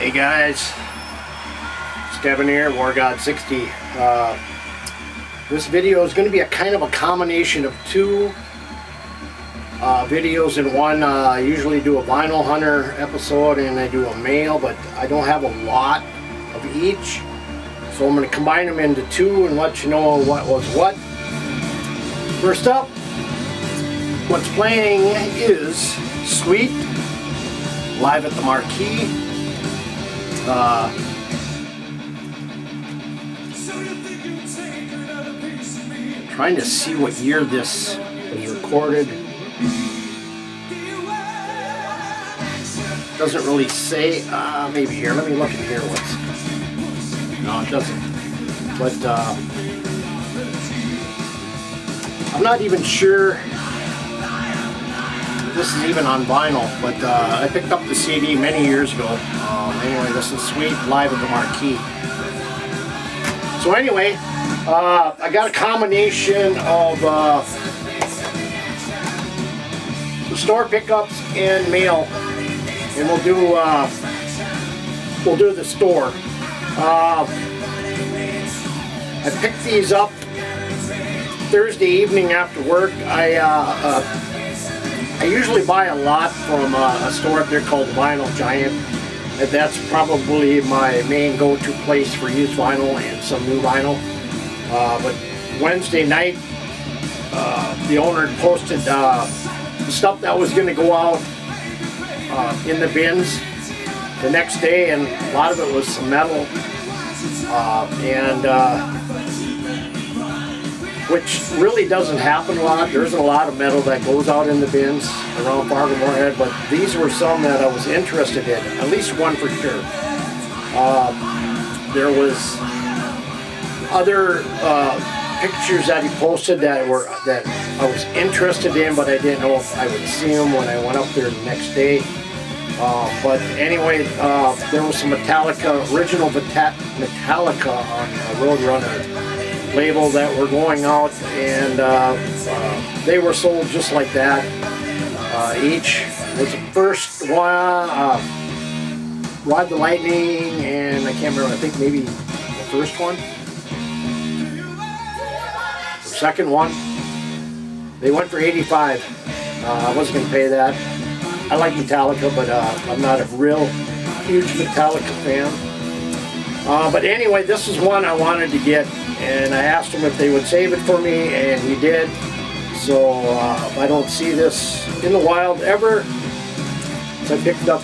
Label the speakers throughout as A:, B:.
A: Hey guys, Kevin here, Wargod 60. This video is going to be a kind of a combination of two videos in one. I usually do a vinyl hunter episode and I do a male, but I don't have a lot of each. So I'm going to combine them into two and let you know what was what. First up, what's playing is Sweet, live at the Marquee. Trying to see what year this was recorded. Doesn't really say. Maybe here. Let me look in here. No, it doesn't. But I'm not even sure this is even on vinyl. But I picked up the CD many years ago. Anyway, this is Sweet, live at the Marquee. So anyway, I got a combination of store pickups and mail, and we'll do the store. I picked these up Thursday evening after work. I usually buy a lot from a store up there called Vinyl Giant. And that's probably my main go-to place for used vinyl and some new vinyl. But Wednesday night, the owner posted stuff that was going to go out in the bins the next day, and a lot of it was some metal, which really doesn't happen a lot. There isn't a lot of metal that goes out in the bins around Fargo Moorhead, but these were some that I was interested in, at least one for sure. There was other pictures that he posted that I was interested in, but I didn't know if I would see them when I went up there the next day. But anyway, there was some original Metallica on a Roadrunner label that were going out, and they were sold just like that. Each was the first one, Ride the Lightning, and I can't remember, I think maybe the first one. The second one, they went for $85. I wasn't going to pay that. I like Metallica, but I'm not a real huge Metallica fan. But anyway, this is one I wanted to get, and I asked them if they would save it for me, and he did. So I don't see this in the wild ever. So I picked up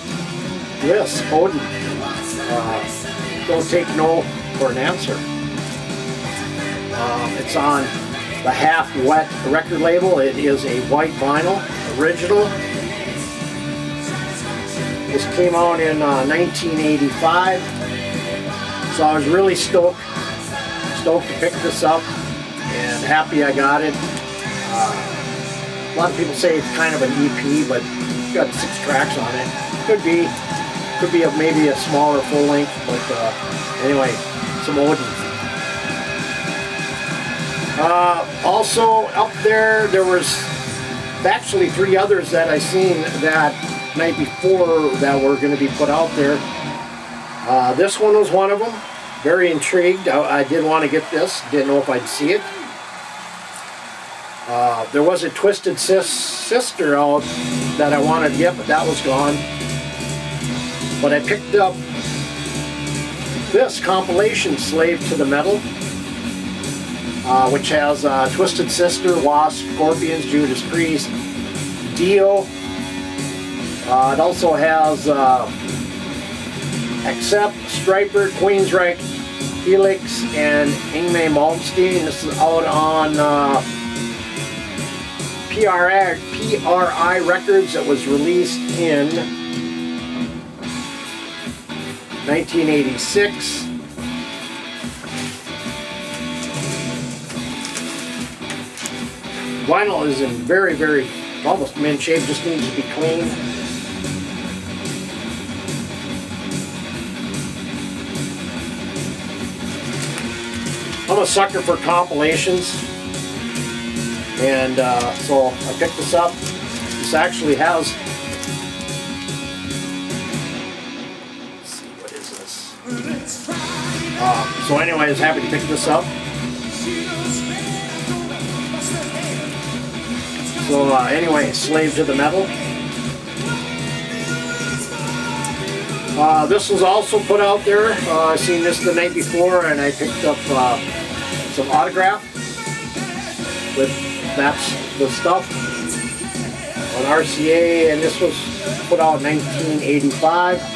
A: this Odin. Don't take no for an answer. It's on the Half Wet record label. It is a white vinyl, original. This came out in 1985. So I was really stoked to pick this up, and happy I got it. A lot of people say it's kind of an EP, but it's got 6 tracks on it. Could be maybe a smaller full length, but anyway, some Odin. Also up there was actually 3 others that I seen that night before that were going to be put out there. This one was one of them. Very intrigued. I did want to get this. Didn't know if I'd see it. There was a Twisted Sister out that I wanted to get, but that was gone. But I picked up this compilation, Slave to the Metal, which has Twisted Sister, Wasp, Scorpions, Judas Priest, Dio. It also has Accept, Striper, Queensryche, Helix, and Yngwie Malmsteen. This is out on PRI Records. It was released in 1986. Vinyl is in very, very, almost mint shape, just needs to be cleaned. I'm a sucker for compilations, and so I picked this up. This actually has, let's see what So anyway, I was happy to pick this up. So anyway, Slave to the Metal. This was also put out there. I seen this the night before, and I picked up some autograph. That's the stuff on RCA, and this was put out in 1985.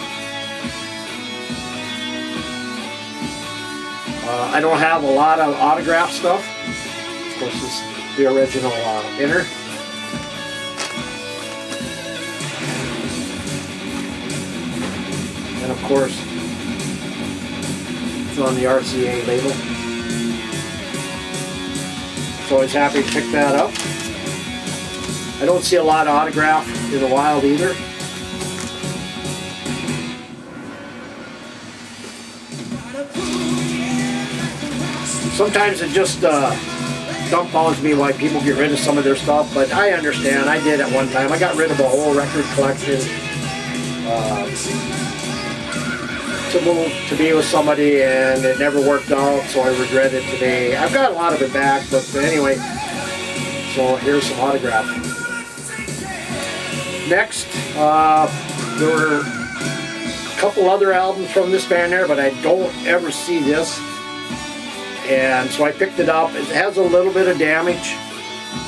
A: I don't have a lot of autograph stuff. Of course, this is the original inner. And of course, it's on the RCA label. So I was happy to pick that up. I don't see a lot of autograph in the wild either. Sometimes it just dumbfounds me why people get rid of some of their stuff, but I understand. I did at one time. I got rid of a whole record collection to move to be with somebody, and it never worked out, so I regret it today. I've got a lot of it back, but anyway, so here's some autograph. Next, there were a couple other albums from this band there, but I don't ever see this. And so I picked it up. It has a little bit of damage,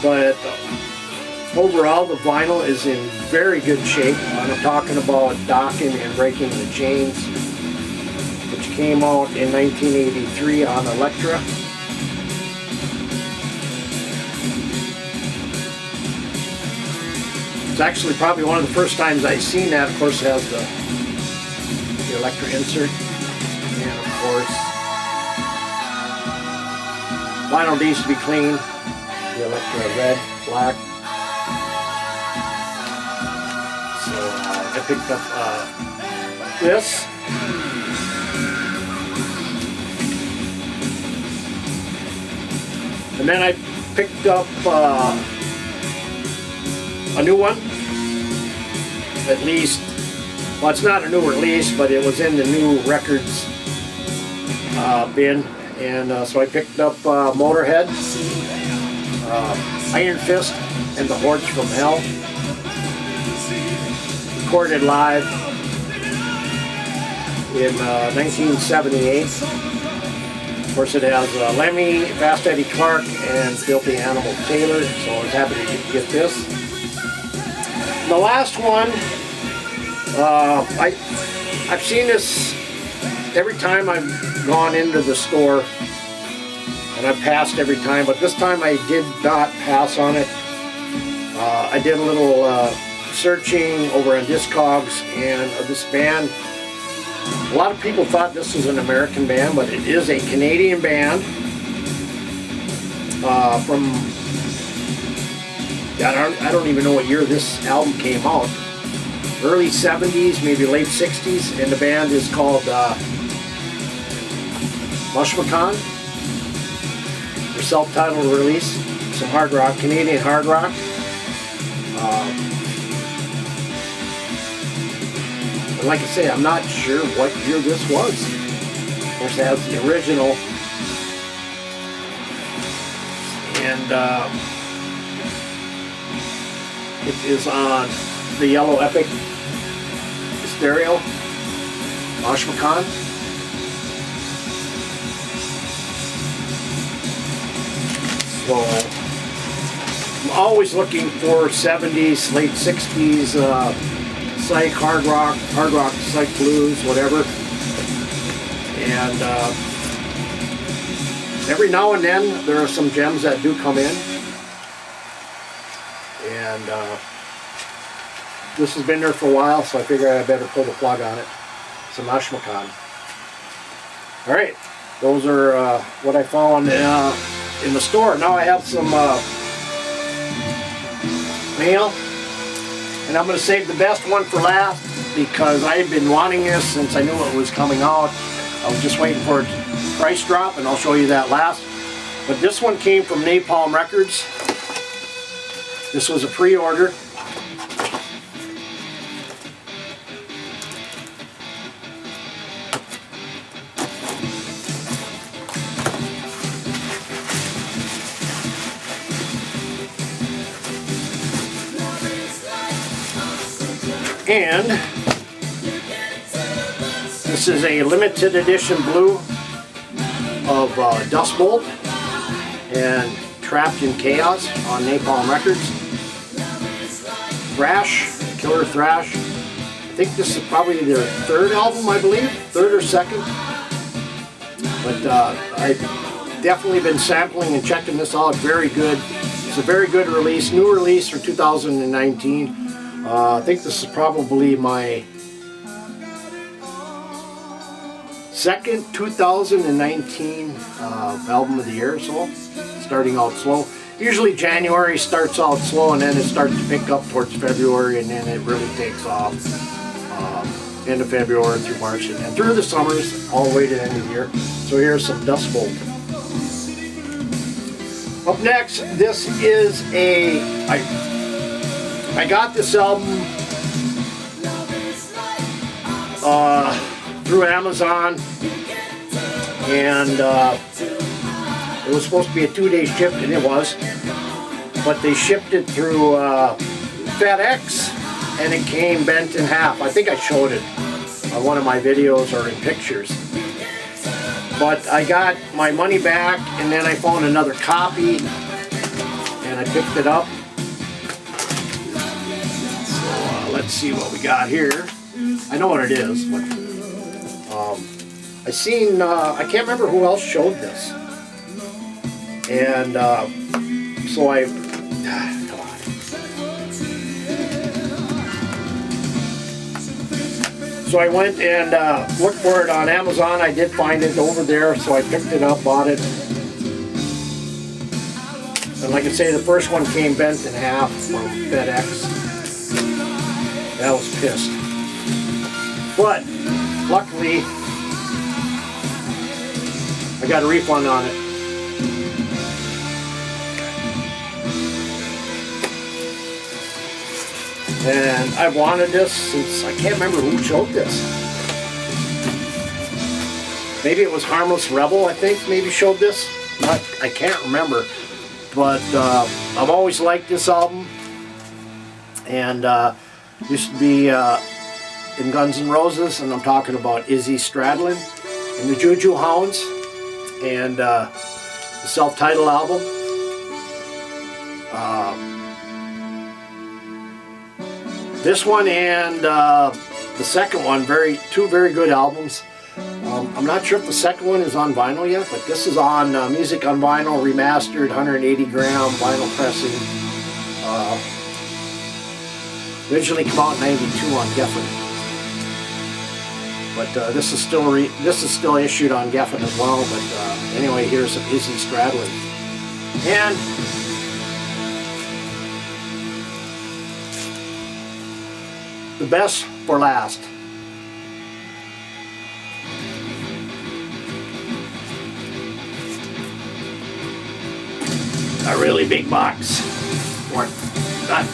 A: but overall the vinyl is in very good shape. I'm talking about docking and breaking the chains, which came out in 1983 on Elektra. It's actually probably one of the first times I've seen that. Of course, it has the Elektra insert, and of course, vinyl needs to be clean. The Elektra red, black. So I picked up this. And then I picked up a new one. At least, well, it's not a new release, but it was in the new records bin. And so I picked up Motorhead, Iron Fist, and the Hordes from Hell. Recorded live in 1978. Of course, it has Lemmy, Fast Eddie Clark, and Filthy Animal Taylor, so I was happy to get this. And the last one, I've seen this every time I've gone into the store, and I've passed every time, but this time I did not pass on it. I did a little searching over on Discogs, and this band, a lot of people thought this was an American band, but it is a Canadian band from, I don't even know what year this album came out. Early 70s, maybe late 60s, and the band is called Mushmacan. Their self-titled release, some hard rock, Canadian hard rock. And like I say, I'm not sure what year this was. Of course, it has the original. And it is on the Yellow Epic stereo, Mushmacan. So I'm always looking for 70s, late 60s psych, hard rock, psych blues, whatever. And every now and then there are some gems that do come in. And this has been there for a while, so I figured I better pull the plug on it. Some Mushmacan. Alright, those are what I found in the store. Now I have some mail, and I'm going to save the best one for last because I've been wanting this since I knew it was coming out. I was just waiting for it to price drop, and I'll show you that last. But this one came from Napalm Records. This was a pre-order. And this is a limited edition blue of Dust Bolt and Trapped in Chaos on Napalm Records. Thrash, Killer Thrash. I think this is probably their third album, I believe, third or second. But I've definitely been sampling and checking this out. Very good. It's a very good release, new release for 2019. I think this is probably my second 2019 album of the year or so. Starting out slow. Usually January starts out slow and then it starts to pick up towards February and then it really takes off. End of February through March and then through the summers all the way to the end of the year. So here's some Dust Bolt. Up next, this is I got this album through Amazon, and it was supposed to be a 2-day ship, and it was, but they shipped it through FedEx, and it came bent in half. I think I showed it on one of my videos or in pictures. But I got my money back, and then I found another copy, and I picked it up. Let's see what we got here. I know what it is, but I seen, I can't remember who else showed this. And so come on. So I went and looked for it on Amazon. I did find it over there, so I picked it up, bought it. And like I say, the first one came bent in half from FedEx. I was pissed. But luckily, I got a refund on it. And I wanted this since I can't remember who showed this. Maybe it was Harmless Rebel, I think, maybe showed this. I can't remember. But I've always liked this album. And used to be in Guns N' Roses, and I'm talking about Izzy Stradlin and the Juju Hounds, and the self-titled album. This one and the second one, two very good albums. I'm not sure if the second one is on vinyl yet, but this is on Music on Vinyl, remastered, 180 gram vinyl pressing. Originally came out in '92 on Geffen, but this is still issued on Geffen as well. But anyway, here's some Izzy Stradlin, and the best for last. A really big box.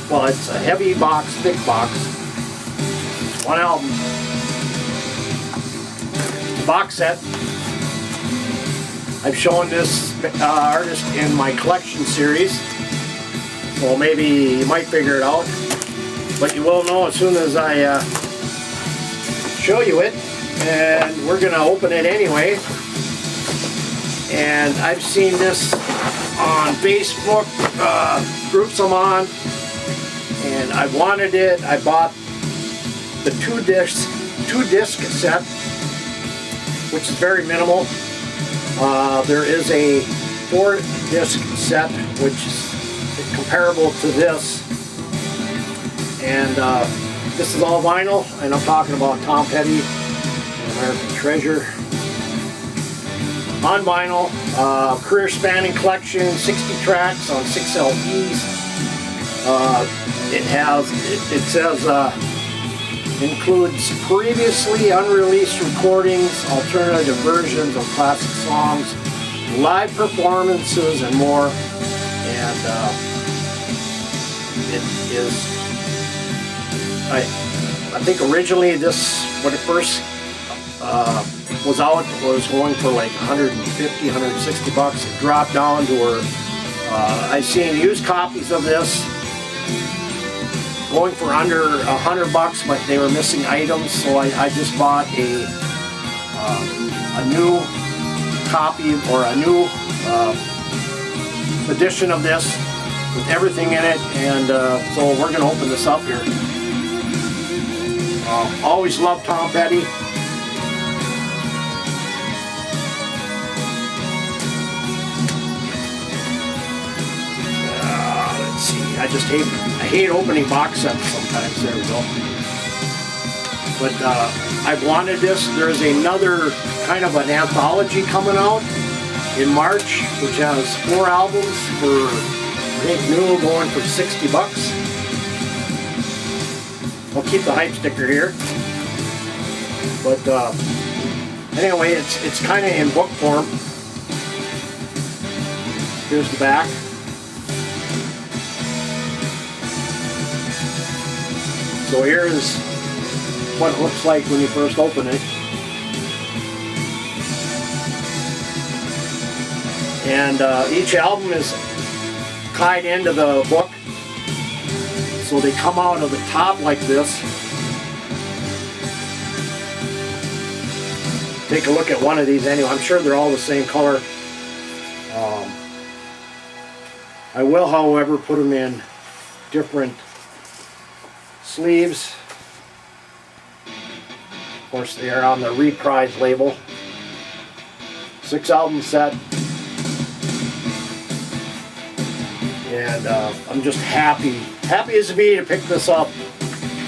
A: Well, it's a heavy box, thick box. One album. Box set. I've shown this artist in my collection series, so maybe you might figure it out. But you will know as soon as I show you it. And we're going to open it anyway. And I've seen this on Facebook, groups I'm on. And I wanted it. I bought the two disc set, which is very minimal. There is a 4-disc set, which is comparable to this. And this is all vinyl, and I'm talking about Tom Petty and American Treasure. On vinyl, career spanning collection, 60 tracks on 6 LPs. It says includes previously unreleased recordings, alternative versions of classic songs, live performances, and more. And it is, I think originally this, when it first was out, was going for like 150, 160 bucks. It dropped down to where I've seen used copies of this going for under $100, but they were missing items, so I just bought a new copy, or a new edition of this with everything in it, and so we're going to open this up here. Always loved Tom Petty. Let's see. I hate opening box sets sometimes. There we go. But I've wanted this. There's another kind of an anthology coming out in March, which has 4 albums for, I think, new, going for $60. I'll keep the hype sticker here. But anyway, it's kind of in book form. Here's the back. So here's what it looks like when you first open it. And each album is tied into the book. So they come out of the top like this. Take a look at one of these anyway. I'm sure they're all the same color. I will, however, put them in different sleeves. Of course, they are on the Reprise label. 6 album set. And I'm just happy as to be to pick this up.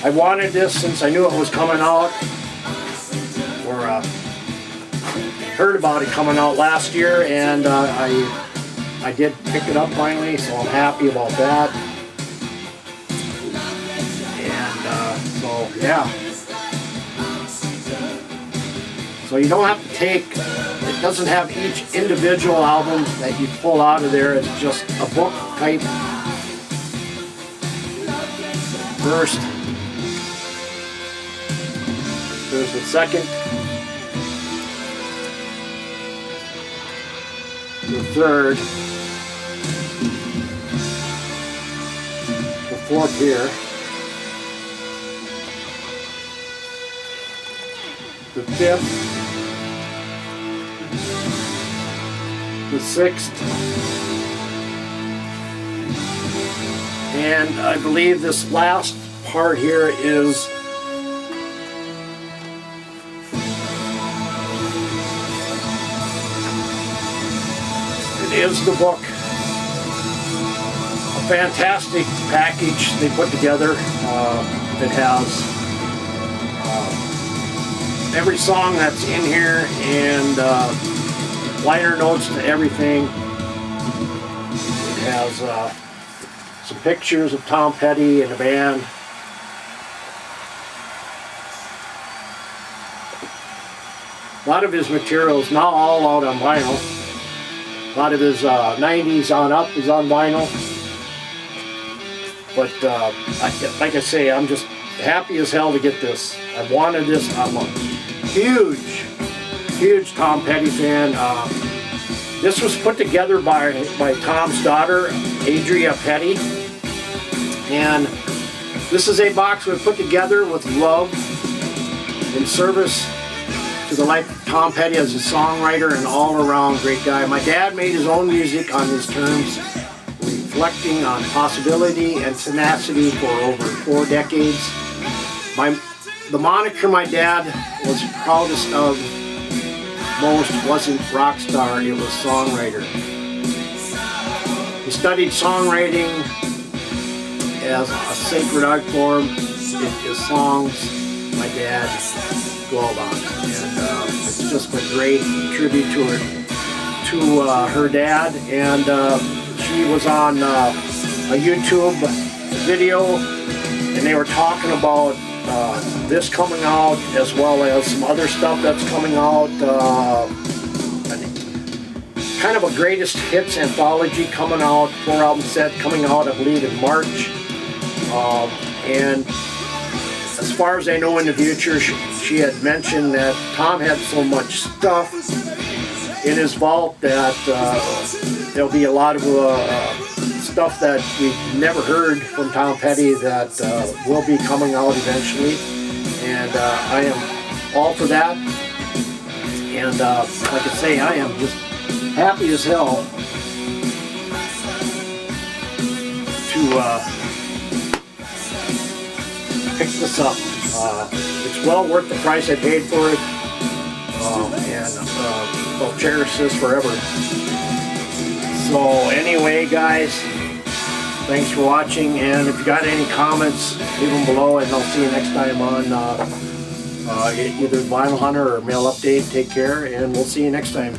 A: I wanted this since I knew it was coming out, or heard about it coming out last year, and I did pick it up finally, so I'm happy about that. And so yeah. So you don't have to take, it doesn't have each individual album that you pull out of there. It's just a book type. First, there's the second, the third, the fourth here, the fifth, the sixth, and I believe this last part here is the book. A fantastic package they put together. It has every song that's in here, and liner notes to everything. It has some pictures of Tom Petty and the band. A lot of his material is now all out on vinyl. A lot of his 90s on up is on vinyl. But like I say, I'm just happy as hell to get this. I've wanted this. I'm a huge Tom Petty fan. This was put together by Tom's daughter, Adria Petty. And this is a box we put together with love in service to the life of Tom Petty as a songwriter and all-around great guy. My dad made his own music on his terms, reflecting on possibility and tenacity for over 4 decades. The moniker my dad was proudest of most wasn't rock star, it was songwriter. He studied songwriting as a sacred art form. His songs, my dad dwelled on, and it's just a great tribute to her dad. And she was on a YouTube video, and they were talking about this coming out, as well as some other stuff that's coming out. Kind of a greatest hits anthology coming out, 4 album set coming out, I believe, in March. And as far as I know, in the future, she had mentioned that Tom had so much stuff in his vault that there'll be a lot of stuff that we've never heard from Tom Petty that will be coming out eventually, and I am all for that. And like I say, I am just happy as hell to pick this up. It's well worth the price I paid for it, and I'll cherish this forever. So anyway, guys, thanks for watching, and if you got any comments, leave them below, and I'll see you next time on either Vinyl Hunter or Mail Update. Take care, and we'll see you next time.